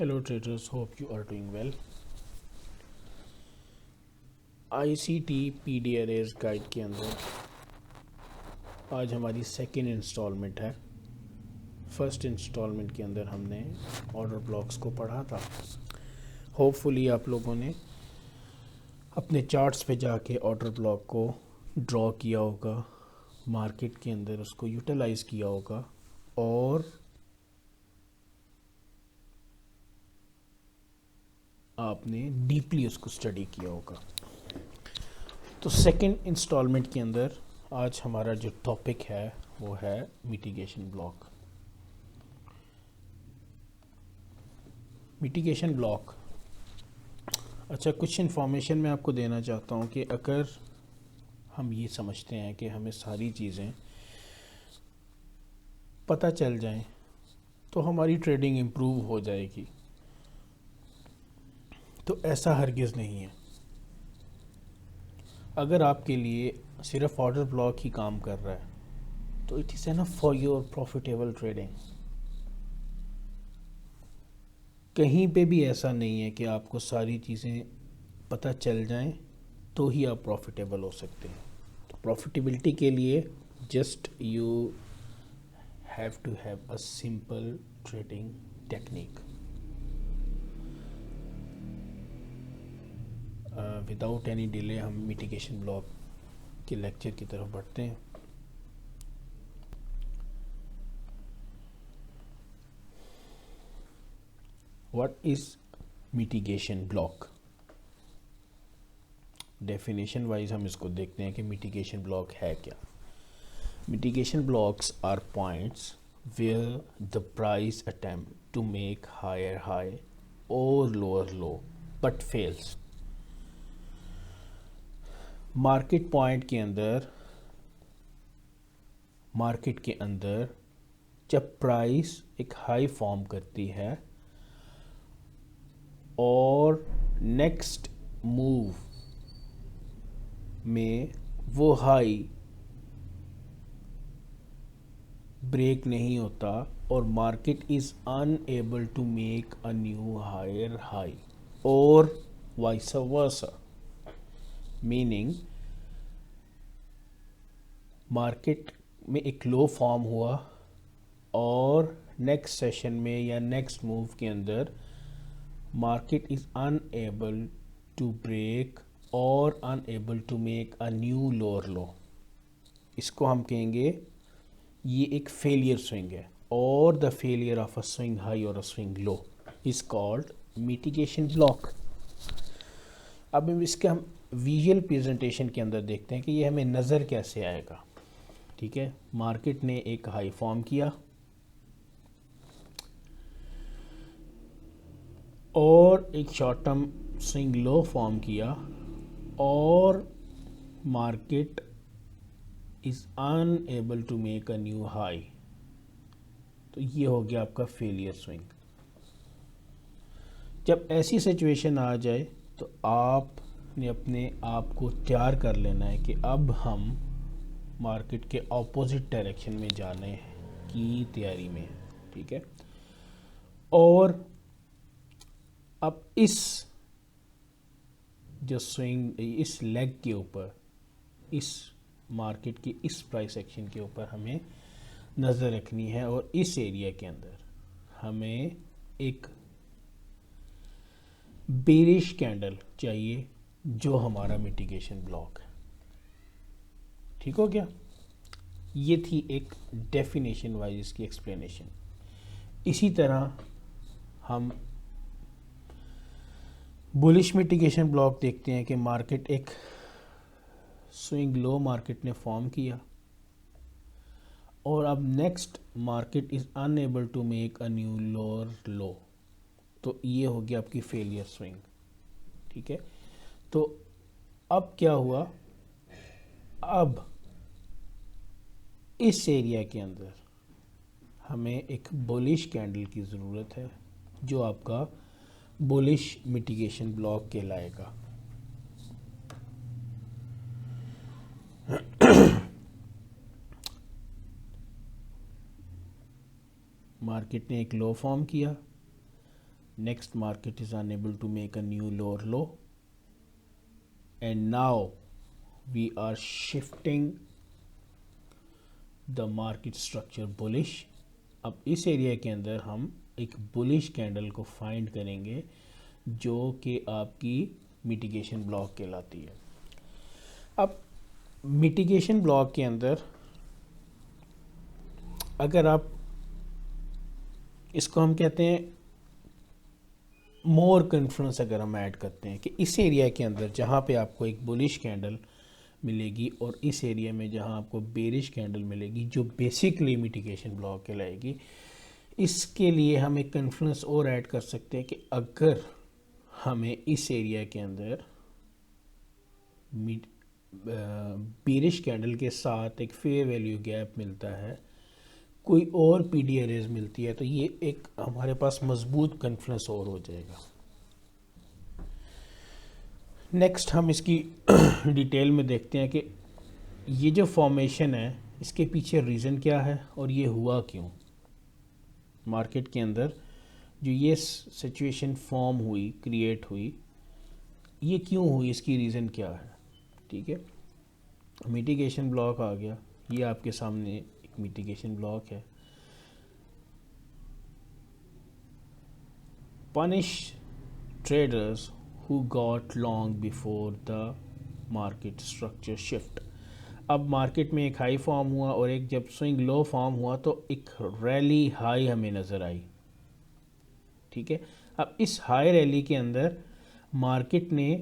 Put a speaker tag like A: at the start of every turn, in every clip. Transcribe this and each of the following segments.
A: Hello traders, hope you are doing well. ICT PD arrays guide के अंदर आज हमारी सेकेंड इंस्टॉलमेंट है। फर्स्ट इंस्टॉलमेंट के अंदर हमने ऑर्डर ब्लॉक्स को पढ़ा था। होपफुली आप लोगों ने अपने चार्ट्स पे जाके ऑर्डर ब्लॉक को ड्रॉ किया होगा, मार्केट के अंदर उसको यूटिलाइज़ किया होगा और आपने डीपली उसको स्टडी किया होगा। तो सेकंड इंस्टॉलमेंट के अंदर आज हमारा जो टॉपिक है वो है मिटिगेशन ब्लॉक। मिटिगेशन ब्लॉक, अच्छा कुछ इन्फॉर्मेशन मैं आपको देना चाहता हूँ कि अगर हम ये समझते हैं कि हमें सारी चीज़ें पता चल जाएं तो हमारी ट्रेडिंग इम्प्रूव हो जाएगी, तो ऐसा हरगिज़ नहीं है। अगर आपके लिए सिर्फ ऑर्डर ब्लॉक ही काम कर रहा है तो it is enough for your profitable trading. कहीं पे भी ऐसा नहीं है कि आपको सारी चीज़ें पता चल जाएं तो ही आप प्रॉफिटेबल हो सकते हैं। तो प्रॉफिटेबिलिटी के लिए just you have to have a simple trading technique. Without any delay हम मिटिगेशन ब्लॉक के लेक्चर की तरफ बढ़ते हैं। What is mitigation block? Definition wise हम इसको देखते हैं कि मिटिगेशन ब्लॉक है क्या। Mitigation blocks are points where the price attempt to make higher high और lower low but fails. Market point के अंदर, मार्केट के अंदर जब प्राइस एक हाई फॉर्म करती है और नेक्स्ट मूव में वो हाई ब्रेक नहीं होता और market is unable to make a new higher high और वाइस वर्सा, मीनिंग मार्केट में एक लो फॉर्म हुआ और नेक्स्ट सेशन में या नेक्स्ट मूव के अंदर market is unable to break और unable to make a new lower low. इसको हम कहेंगे ये एक फेलियर स्विंग है, और the failure of a swing high और a swing low is called mitigation block. अब हम विजुअल प्रेजेंटेशन के अंदर देखते हैं कि ये हमें नज़र कैसे आएगा। ठीक है, मार्केट ने एक हाई फॉर्म किया और एक short term swing low form किया और market is unable to make a new high, तो ये हो गया आपका फेलियर स्विंग। जब ऐसी सिचुएशन आ जाए तो आपने अपने आप को तैयार कर लेना है कि अब हम मार्केट के ऑपोजिट डायरेक्शन में जाने की तैयारी में है। ठीक है, और अब इस जो स्विंग, इस लेग के ऊपर, इस मार्केट के इस प्राइस एक्शन के ऊपर हमें नज़र रखनी है और इस एरिया के अंदर हमें एक बेरिश कैंडल चाहिए जो हमारा मिटिगेशन ब्लॉक है। ठीक हो गया, ये थी एक डेफिनेशन वाइज इसकी एक्सप्लेनेशन। इसी तरह हम बुलिश मिटिगेशन ब्लॉक देखते हैं कि मार्केट एक स्विंग लो मार्केट ने फॉर्म किया और अब next market is unable to make a new lower low, तो ये हो गया आपकी फेलियर स्विंग। ठीक है, तो अब क्या हुआ, अब इस एरिया के अंदर हमें एक बुलिश कैंडल की ज़रूरत है जो आपका बुलिश मिटिगेशन ब्लॉक कहलाएगा। मार्केट ने एक लो फॉर्म किया, next market is unable to make a new lower low, and now we are shifting the market structure bullish. अब इस एरिया के अंदर हम एक बुलिश कैंडल को फाइंड करेंगे जो कि आपकी मिटिगेशन ब्लॉक कहलाती है। अब मिटिगेशन ब्लॉक के अंदर अगर आप इसको हम कहते हैं मोर कॉन्फिडेंस, अगर हम ऐड करते हैं कि इस एरिया के अंदर जहाँ पे आपको एक बुलिश कैंडल मिलेगी और इस एरिया में जहाँ आपको बेरिश कैंडल मिलेगी जो बेसिकली मिटिगेशन ब्लॉक कहलाएगी, इसके लिए हम एक कॉन्फिडेंस और ऐड कर सकते हैं कि अगर हमें इस एरिया के अंदर बेरिश कैंडल के साथ एक फेयर वैल्यू गैप मिलता है, कोई और पीडी एरेज मिलती है, तो ये एक हमारे पास मजबूत कॉन्फिडेंस और हो जाएगा। नेक्स्ट हम इसकी डिटेल में देखते हैं कि ये जो फॉर्मेशन है इसके पीछे रीज़न क्या है और ये हुआ क्यों। मार्केट के अंदर जो ये सिचुएशन फॉर्म हुई, क्रिएट हुई, ये क्यों हुई, इसकी रीज़न क्या है। ठीक है, मिटिगेशन ब्लॉक आ गया, ये आपके सामने एक मिटिगेशन ब्लॉक है। Punish traders who got long before the market structure shift। अब मार्केट में एक हाई फॉर्म हुआ और एक जब स्विंग लो फॉर्म हुआ तो एक रैली हाई हमें नज़र आई। ठीक है, अब इस हाई रैली के अंदर मार्केट ने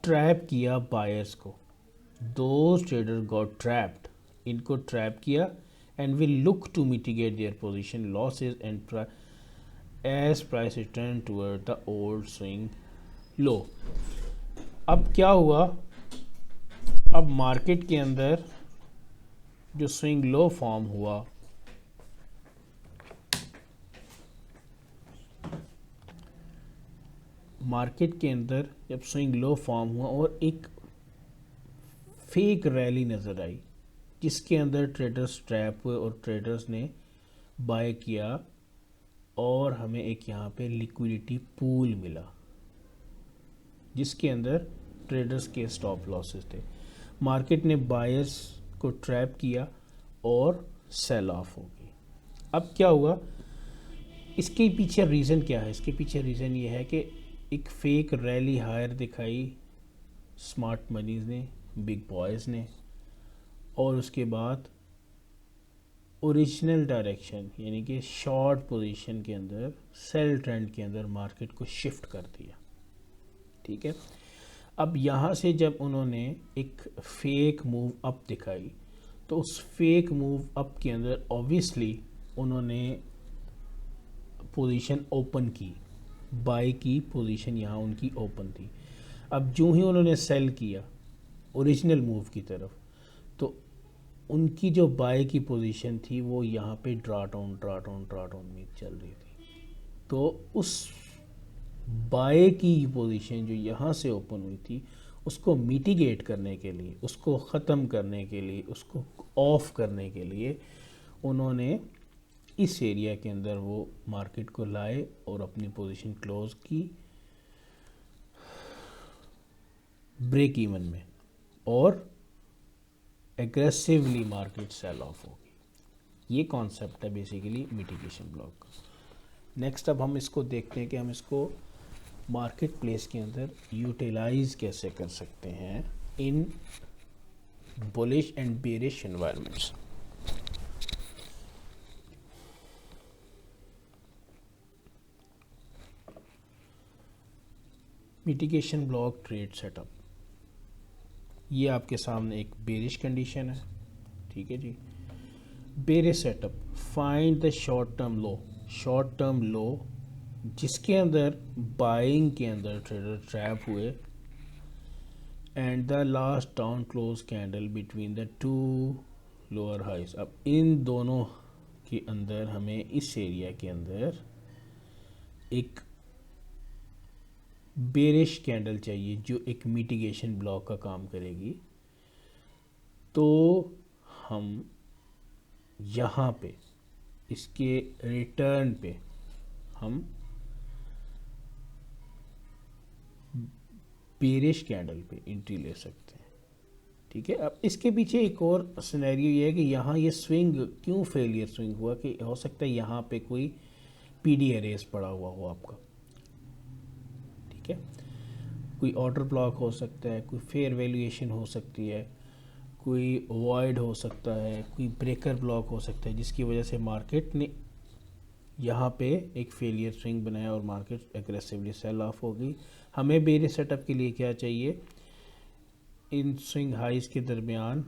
A: ट्रैप किया बायर्स को, दोज ट्रेडर गॉट ट्रैप्ड, इनको ट्रैप किया and will look to mitigate their position losses and as price return toward the old swing low. अब क्या हुआ, अब मार्केट के अंदर जो स्विंग लो फॉर्म हुआ, मार्केट के अंदर जब स्विंग लो फॉर्म हुआ और एक फेक रैली नज़र आई जिसके अंदर ट्रेडर्स ट्रैप हुए और ट्रेडर्स ने बाय किया और हमें एक यहाँ पे लिक्विडिटी पूल मिला जिसके अंदर ट्रेडर्स के स्टॉप लॉसेस थे। मार्केट ने बायर्स को ट्रैप किया और सेल ऑफ हो गई। अब क्या हुआ, इसके पीछे रीज़न क्या है, इसके पीछे रीज़न ये है कि एक फेक रैली हायर दिखाई स्मार्ट मनीज ने, बिग बॉयज़ ने, और उसके बाद ओरिजिनल डायरेक्शन यानी कि शॉर्ट पोजीशन के अंदर, सेल ट्रेंड के अंदर मार्केट को शिफ्ट कर दिया। ठीक है, अब यहाँ से जब उन्होंने एक फेक मूव अप दिखाई तो उस फेक मूव अप के अंदर ऑब्वियसली उन्होंने पोजीशन ओपन की, बाय की पोजीशन यहाँ उनकी ओपन थी। अब जो ही उन्होंने सेल किया ओरिजिनल मूव की तरफ, तो उनकी जो बाय की पोजीशन थी वो यहाँ पे ड्रा डाउन में चल रही थी। तो उस बाय की पोजीशन जो यहाँ से ओपन हुई थी उसको मिटिगेट करने के लिए, उसको ख़त्म करने के लिए, उसको ऑफ करने के लिए उन्होंने इस एरिया के अंदर वो मार्केट को लाए और अपनी पोजीशन क्लोज की ब्रेक इवन में और एग्रेसिवली मार्केट सेल ऑफ होगी। ये कॉन्सेप्ट है बेसिकली मिटिगेशन ब्लॉक का। नेक्स्ट अब हम इसको देखते हैं कि हम इसको मार्केट प्लेस के अंदर यूटिलाइज कैसे कर सकते हैं in bullish and bearish environments. Mitigation block trade setup, ये आपके सामने एक बेरिश कंडीशन है। ठीक है जी, bearish setup, find the short term low जिसके अंदर बाइंग के अंदर ट्रेडर ट्रैप हुए and the last down close candle between the two lower highs. अब इन दोनों के अंदर हमें इस एरिया के अंदर एक बेरिश कैंडल चाहिए जो एक मिटिगेशन ब्लॉक का काम करेगी। तो हम यहाँ पे इसके रिटर्न पे हम बेरिश कैंडल पे एंट्री ले सकते हैं। ठीक है, अब इसके पीछे एक और सिनेरियो ये है कि यहाँ ये स्विंग क्यों फेलियर स्विंग हुआ, कि हो सकता है यहाँ पे कोई पीडी अरेज पड़ा हुआ हो आपका। ठीक है, कोई ऑर्डर ब्लॉक हो सकता है, कोई फेयर वैल्यूएशन हो सकती है, कोई वॉइड हो सकता है, कोई ब्रेकर ब्लॉक हो सकता है, जिसकी वजह से मार्केट ने यहाँ पे एक फेलियर स्विंग बनाया और मार्केट एग्रेसिवली सेल ऑफ हो गई। हमें बेरिश सेटअप के लिए क्या चाहिए, इन स्विंग हाइज के दरमियान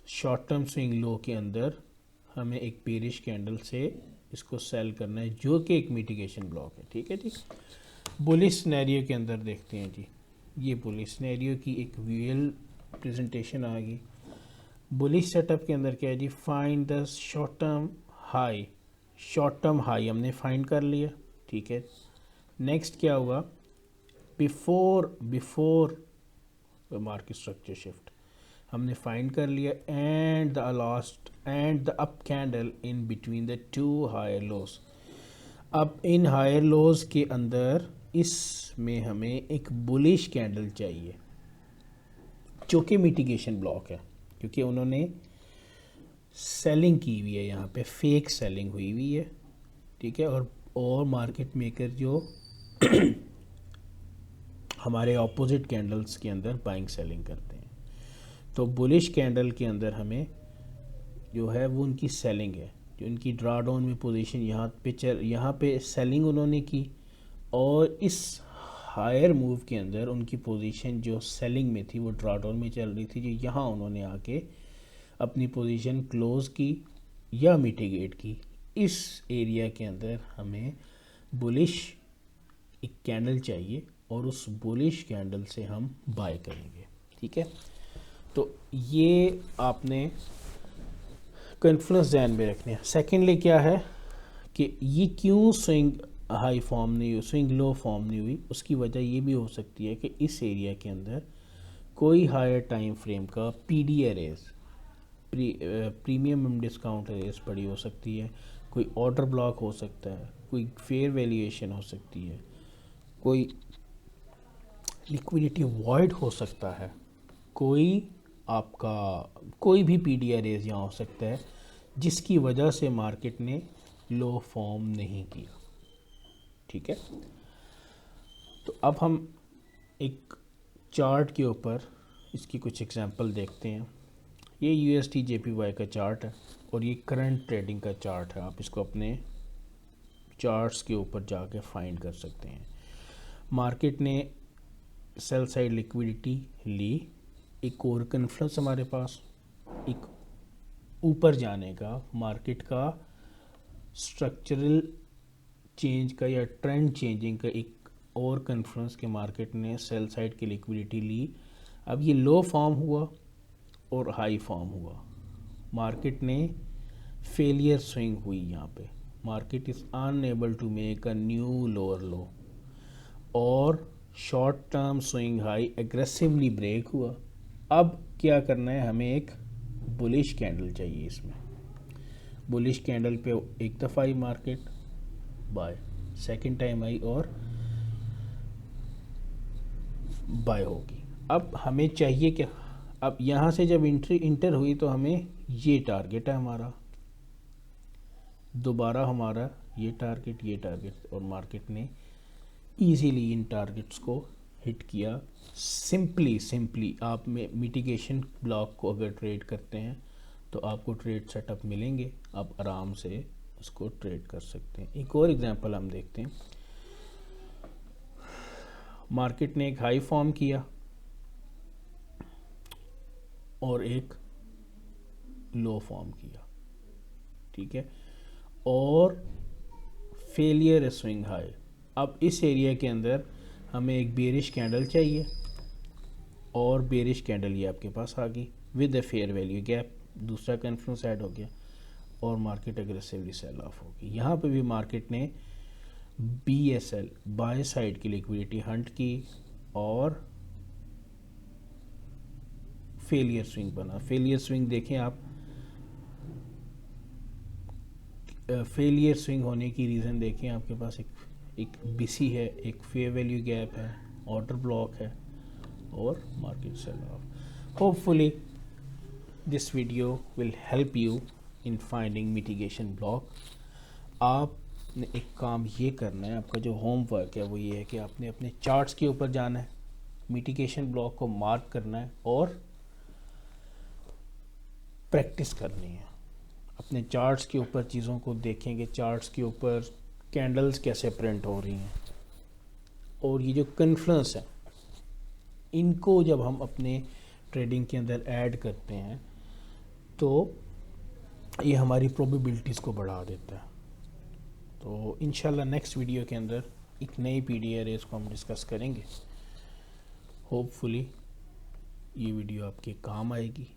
A: शॉर्ट टर्म स्विंग लो के अंदर हमें एक बेरिश कैंडल से इसको सेल करना है, जो कि एक मिटिगेशन ब्लॉक है। ठीक है जी, बुलिश सिनेरियो के अंदर देखते हैं जी, ये बुलिश सिनेरियो की एक रियल प्रेजेंटेशन आ गई। बुलिश सेटअप के अंदर क्या है जी, find the short term high, short term high हमने फाइंड कर लिया। ठीक है, नेक्स्ट क्या होगा, बिफोर मार्केट स्ट्रक्चर शिफ्ट हमने फाइंड कर लिया, and the last and the up candle in between the two higher lows. अब इन हायर लोज के अंदर इसमें हमें एक बुलिश कैंडल चाहिए जो कि मिटिगेशन ब्लॉक है, क्योंकि उन्होंने सेलिंग की हुई है, यहाँ पे फेक सेलिंग हुई हुई है। ठीक है, और मार्केट मेकर जो हमारे ऑपोजिट कैंडल्स के अंदर बाइंग सेलिंग करते हैं। तो बुलिश कैंडल के अंदर हमें जो है वो उनकी सेलिंग है, जो उनकी ड्रा डाउन में पोजीशन यहाँ पे सेलिंग उन्होंने की, और इस हायर मूव के अंदर उनकी पोजीशन जो सेलिंग में थी वो ड्रा डाउन में चल रही थी, जो यहाँ उन्होंने आके अपनी पोजीशन क्लोज की या मिटिगेट की। इस एरिया के अंदर हमें बुलिश एक कैंडल चाहिए और उस बुलिश कैंडल से हम बाय करेंगे। ठीक है, तो ये आपने कॉन्फ्रेंस ध्यान में रखने हैं। सेकेंडली क्या है कि ये क्यों स्विंग हाई फॉर्म नहीं हुई, स्विंग लो फॉर्म नहीं हुई, उसकी वजह ये भी हो सकती है कि इस एरिया के अंदर कोई हायर टाइम फ्रेम का PD arrays, premium discount arrays पड़ी हो सकती है, कोई ऑर्डर ब्लॉक हो सकता है, कोई फेयर वैल्यूएशन हो सकती है, कोई लिक्विडिटी वॉइड हो सकता है, कोई भी पीडी अरेज यहाँ हो सकता है, जिसकी वजह से मार्केट ने लो फॉर्म नहीं किया। ठीक है, तो अब हम एक चार्ट के ऊपर इसकी कुछ एग्जांपल देखते हैं। ये यूएसटी जेपीवाई का चार्ट है और ये करंट ट्रेडिंग का चार्ट है। आप इसको अपने चार्ट्स के ऊपर जाके फाइंड कर सकते हैं। मार्केट ने सेल साइड लिक्विडिटी ली, एक और कॉन्फ्रेंस हमारे पास, एक ऊपर जाने का मार्केट का स्ट्रक्चरल चेंज का या ट्रेंड चेंजिंग का एक और कॉन्फ्रेंस के मार्केट ने सेल साइड की लिक्विडिटी ली। अब ये लो फॉर्म हुआ और हाई फॉर्म हुआ, मार्केट ने फेलियर स्विंग हुई। यहाँ पे market is unable to make a new lower low, और short term swing high aggressively break हुआ। अब क्या करना है, हमें एक बुलिश कैंडल चाहिए। इसमें बुलिश कैंडल पे एक दफ़ा आई मार्केट बाय, सेकंड टाइम आई और बाय होगी। अब हमें चाहिए क्या, अब यहाँ से जब इंटर हुई तो हमें ये टारगेट है हमारा, दोबारा हमारा ये टारगेट, और मार्केट ने इजीली इन टारगेट्स को हिट किया। सिंपली आप में मिटिगेशन ब्लॉक को अगर ट्रेड करते हैं तो आपको ट्रेड सेटअप मिलेंगे, आप आराम से उसको ट्रेड कर सकते हैं। एक और एग्जांपल हम देखते हैं। मार्केट ने एक हाई फॉर्म किया और एक लो फॉर्म किया। ठीक है, और फेलियर स्विंग हाई। अब इस एरिया के अंदर हमें एक बेरिश कैंडल चाहिए, और बेरिश कैंडल ये आपके पास आ गई with a fair value gap, दूसरा कॉन्फ्रेंस ऐड हो गया और मार्केट एग्रेसिवली सेल ऑफ हो गई। यहाँ पे भी मार्केट ने BSL बाय साइड की लिक्विडिटी हंट की और फेलियर स्विंग बना। फेलियर स्विंग देखें आप, फेलियर स्विंग होने की रीज़न देखें, आपके पास एक BC है, एक फेयर वैल्यू गैप है, ऑर्डर ब्लॉक है और market sell off. Hopefully this video will help you in finding mitigation block. आपने एक काम ये करना है, आपका जो होमवर्क है वो ये है कि आपने अपने चार्ट्स के ऊपर जाना है, मिटिगेशन ब्लॉक को मार्क करना है और प्रैक्टिस करनी है। अपने चार्ट्स के ऊपर चीज़ों को देखेंगे, चार्ट्स के ऊपर कैंडल्स कैसे प्रिंट हो रही हैं और ये जो कन्फ्लुएंस है इनको जब हम अपने ट्रेडिंग के अंदर ऐड करते हैं तो ये हमारी प्रोबेबिलिटीज़ को बढ़ा देता है। तो इंशाल्लाह नेक्स्ट वीडियो के अंदर एक नई पीडी एरेज को हम डिस्कस करेंगे। होपफुली ये वीडियो आपके काम आएगी।